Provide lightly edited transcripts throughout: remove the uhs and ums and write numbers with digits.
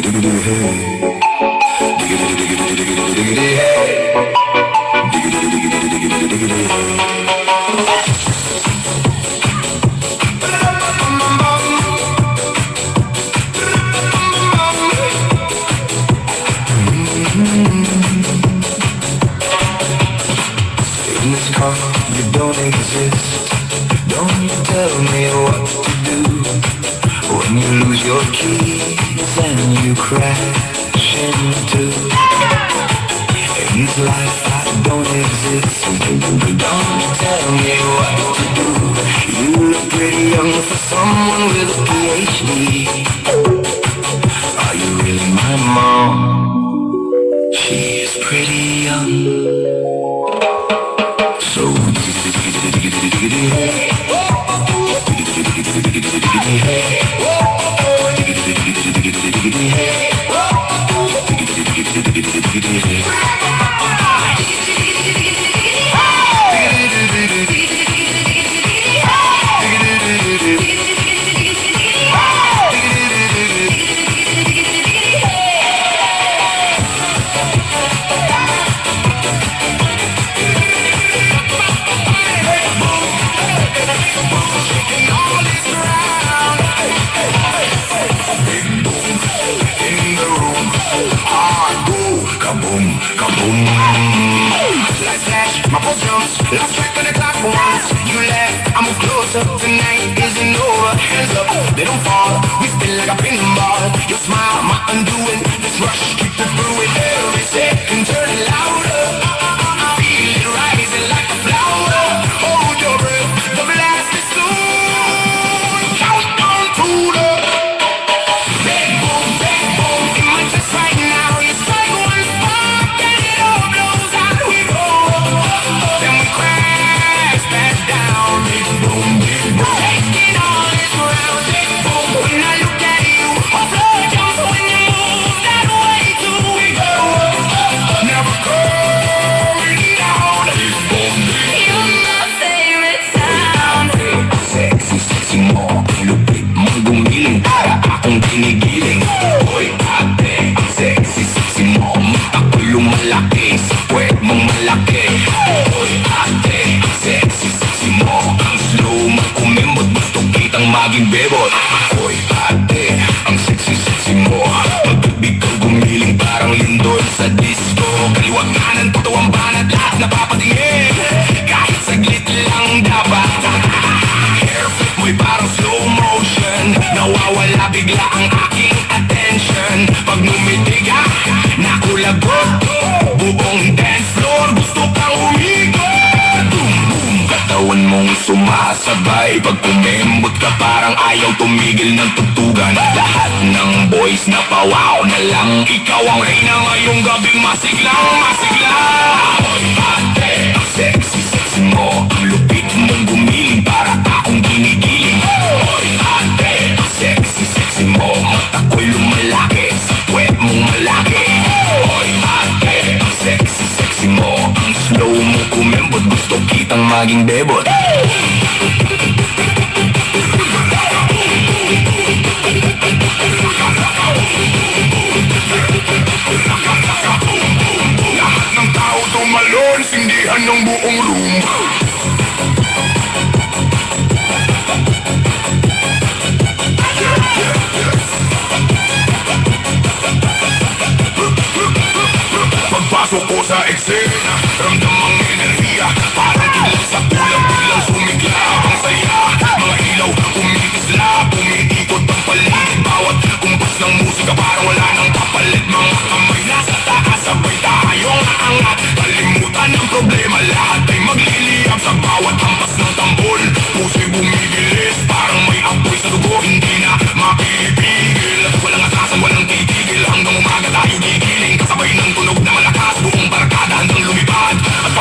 In this car, you don't exist. Don't you tell me what to do when you lose your keys and you crash into. In this life, I don't exist. Don't you tell me what to do. You look pretty young for someone with a PhD. Are you really my mom? She is pretty young. So my pulse jumps, lost track of the clock for once. You laugh, I move closer, tonight isn't over. Hands up, they don't fall, we spin like a pinball. Your smile, my undoing, this rush, keep it brewing. Every second turn it louder, feel it rising like a flower. Hold your breath, the blast is soon. Count down to the bang boom, in my chest right now. You strike one spark, and it all blows out. We go. Then we crash back down. Big boom, taking all this ground. Big boom, when I look at you, my blood jumps when you move that way too. We go never going down. Big boom, you're my favorite sound. Sexy, sexy mo, lupit mong gumiling para akong ginigiling. Hoy ate, ang sexy, sexy mo, mata ko'y lumalaki, sa puwet mong malaki. Hoy ate, ang sexy, sexy mo, ang slow mo kumembot, gusto kitang maging bebot. Hoy ate, ang sexy, sexy mo, pag-ibig kang gumiling parang lindol sa disco. Kaliwag kanan, tutuwang banat, lahat napapatingin, kahit saglit lang dapat. Hair flip mo'y parang slow motion, nawawala bigla ang aking attention. Pag numitig ka, nakulagot, buong dance floor, gusto kang umikot. Boom, boom, katawan mong sumasabay, pag kumembot ka parang ayaw tumigil ng tugtugan. Lahat ng boys na pawaw na lang, ikaw ang reyna ngayong gabing masiglang, masiglang. Hoy ate, ang sexy, sexy mo, ang lupit mong gumiling para akong ginigiling. Hoy ate, ang sexy, sexy mo, mata ko'y lumalaki, sa puwet mong malaki. Hoy ate, ang sexy, sexy mo, ang slow mo kumembot, gusto kitang maging bebot. Lahat ng tao tumalon, sindihan ng buong room. Pagpasok ko sa eksena, ramdam ang enerhiya, parang kidlat sa kulang, biglang sumigla ang saya. Mga ilaw, umitisla, umiikot ang paligid, bawat kumpas ng musika parang wala nang kapalit. Mga kamay nasa taas, sabay tayong aangat, kalimutan ang problema, lahat ay magliliyab sa bawat hampas ng tambol. Puso'y bumibilis, parang may apoy sa dugo, hindi na mapipigil. Walang atasan, walang titigil, hanggang umaga tayo gigiling, kasabay ng tunog na malakas, buong barkada handang lumipad. At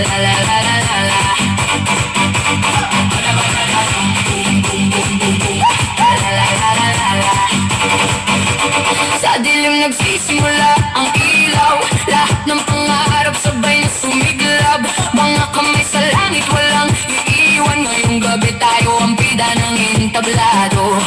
La la la la la la. Sa dilim nagsisimula ang ilaw, lahat ng pangarap sabay na sumiglab. Mga kamay sa langit walang iiwan, ngayong gabi tayo ang bida ng entablado.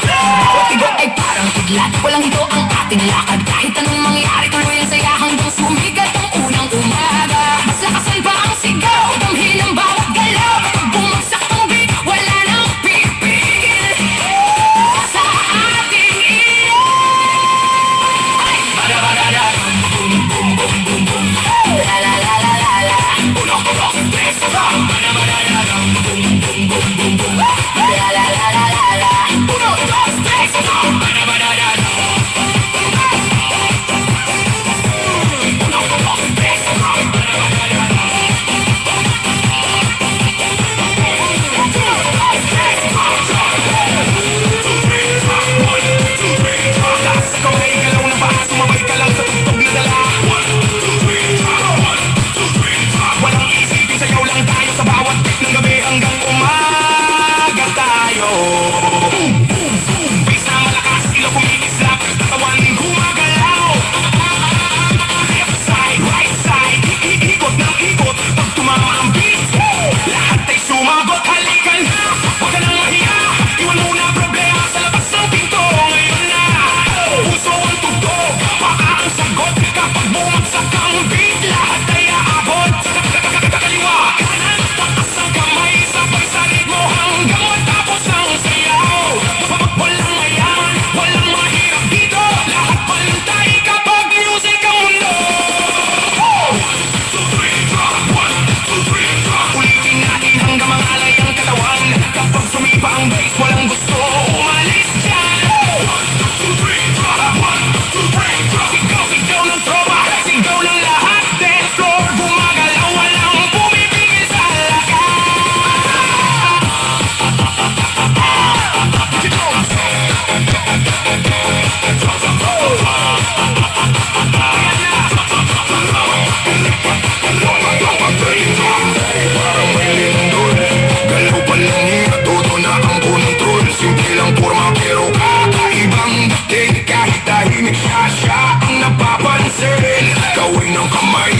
Iba ay parang kidlat, walang ito ang ating lakad. Kahit anong mangyari tuloy ang saya hanggang sumigat ang unang umaga. Mas lakasan pa ang sigaw, damhin ang bawat galaw. Pag bumagsak ang beat, wala nang pipigil sa ating ilaw. Bada bada da, boom boom boom boom boom. La la la la la la. Uno, dos, tres, bada bada da, boom boom boom boom boom. La la la la la la. Uno, dos, tres, bada bada da. Uno, dos, tres, bada bada da.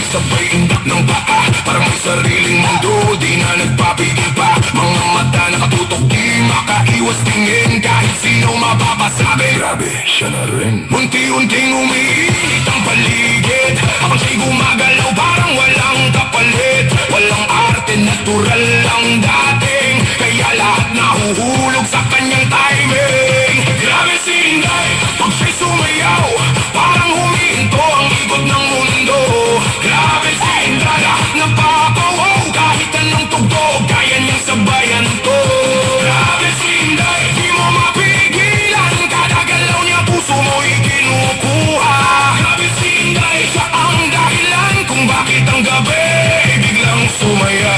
Sabay indak ng paa, parang may sariling mundo, di na nagpapigil pa. Mga mata nakatutok, di makaiwas tingin, kahit sino mapapasabi. Grabe, siya na rin. Unti-unting umiinit ang paligid, habang siya'y gumagalaw parang walang kapalit. Walang arte, natural lang dating, kaya lahat nahuhulog sa kanyang timing. Grabe si Inday, pag siya'y sumayaw, parang huminto ang ikot ng mundo. Grabe si Inday, lahat napapawaw, kahit anong tugtog, kaya niyang sabayan to. Grabe si Inday, di mo mapigilan, kada galaw niya puso mo'y kinukuha. Grabe si Inday, siya ang dahilan kung bakit ang gabi biglang sumaya.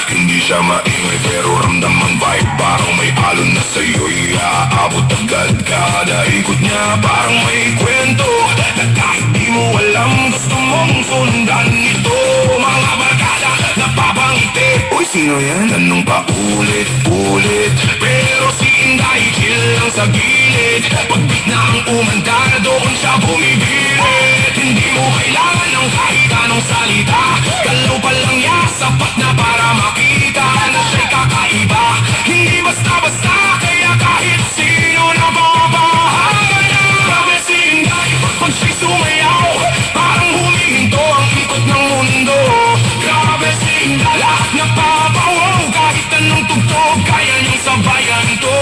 Hindi siya maingay pero ramdam ang vibe, parang may alon na sa'yo'y aabot agad. Kada ikot niya parang may kwento, na kahit di mo alam gusto mong sundan ito. Mga barkada napapangiti, uy sino yan? Tanong pa ulit-ulit, pero si Inday chill lang sa gilid. Pag beat na ang umandar, doon siya bumibirit. Hindi mo kailangan ng kahit anong salita, galaw pa lang niya sapat na para makita na siya'y kakaiba. Hindi basta-basta, kaya kahit sino nababahala na. Grabe si Inday, pag siya'y sumayaw, parang humihinto ang ikot ng mundo. Grabe si Inday, lahat napapawaw, kahit anong tugtog, kaya niyang sabayan to.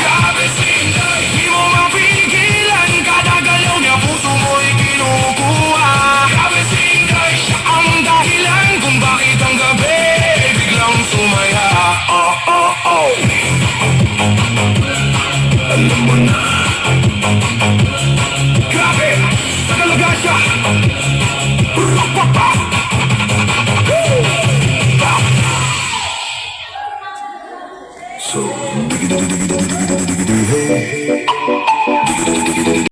Grabe si Inday, di mo mapigilan, kada galaw niya puso mo'y kinukuha. Grabe si Inday, siya ang dahilan kung bakit ang gabi biglang sumaya. Alam mo na, grabe, talaga siya. Rapapa. So, diggy diggy diggy diggy diggy diggy diggy hey.